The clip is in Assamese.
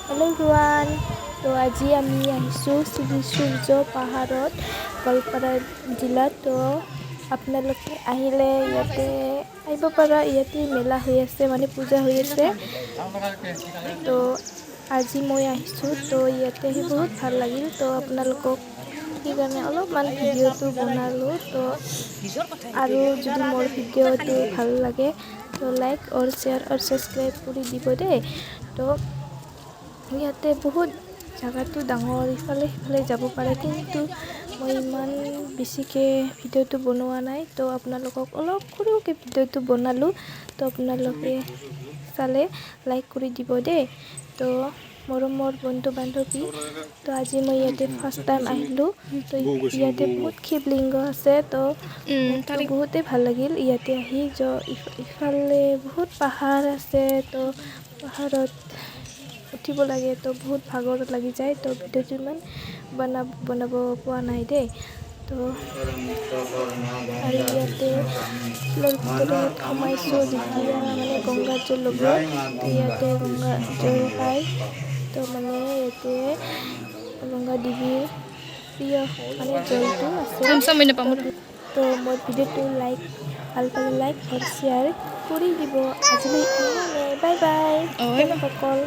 Hello everyone. তো আজি আমি আহিছোঁ শ্ৰী সূৰ্য পাহাৰত গোৱালপাৰা জিলাত। তো আপোনালোকে আহিলে ইয়াতে আহিব পাৰা। ইয়াতে মেলা হৈ আছে, মানে পূজা হৈ আছে। তো আজি মই আহিছোঁ, তো ইয়াতে আহি বহুত ভাল লাগিল। তো আপোনালোকক সেইকাৰণে অলপমান ভিডিঅ'টো বনালোঁ। তো আৰু যদি মোৰ ভিডিঅ'টো ভাল লাগে তো লাইক আৰু শ্বেয়াৰ আৰু ছাবস্ক্ৰাইব কৰি দিব দেই। তো ইয়াতে বহুত জাগাটো ডাঙৰ, ইফালে সিফালে যাব পাৰে, কিন্তু মই ইমান বেছিকৈ ভিডিঅ'টো বনোৱা নাই। তো আপোনালোকক অলপ সৰুকৈ ভিডিঅ'টো বনালোঁ, তো আপোনালোকে চালে লাইক কৰি দিব দেই। তো মৰমৰ বন্ধু বান্ধৱী, তো আজি মই ইয়াতে ফাৰ্ষ্ট টাইম আহিলোঁ। তো ইয়াতে বহুত শিৱলিংগ আছে। তো বহুতেই ভাল লাগিল ইয়াতে আহি। ইফালে বহুত পাহাৰ আছে, তো পাহাৰত উঠিব লাগে, তো বহুত ভাগৰ লাগি যায়। তো ভিডিঅ'টো ইমান বনাব পোৱা নাই দেই। তো আৰু ইয়াতে ফুলৰ ভিতৰত সোমাইছোঁ যেতিয়া মানে গংগা জল ল'ব। তো ইয়াতে গংগা জল পায়। তো মানে ইয়াতে গংগা দেৱীৰ প্ৰিয় মানে জলটো আছে। তো মোৰ ভিডিঅ'টো ভাল পালে লাইক আৰু শ্বেয়াৰ কৰি দিব। আজিলৈ ইমানে, বাই বাই সকল।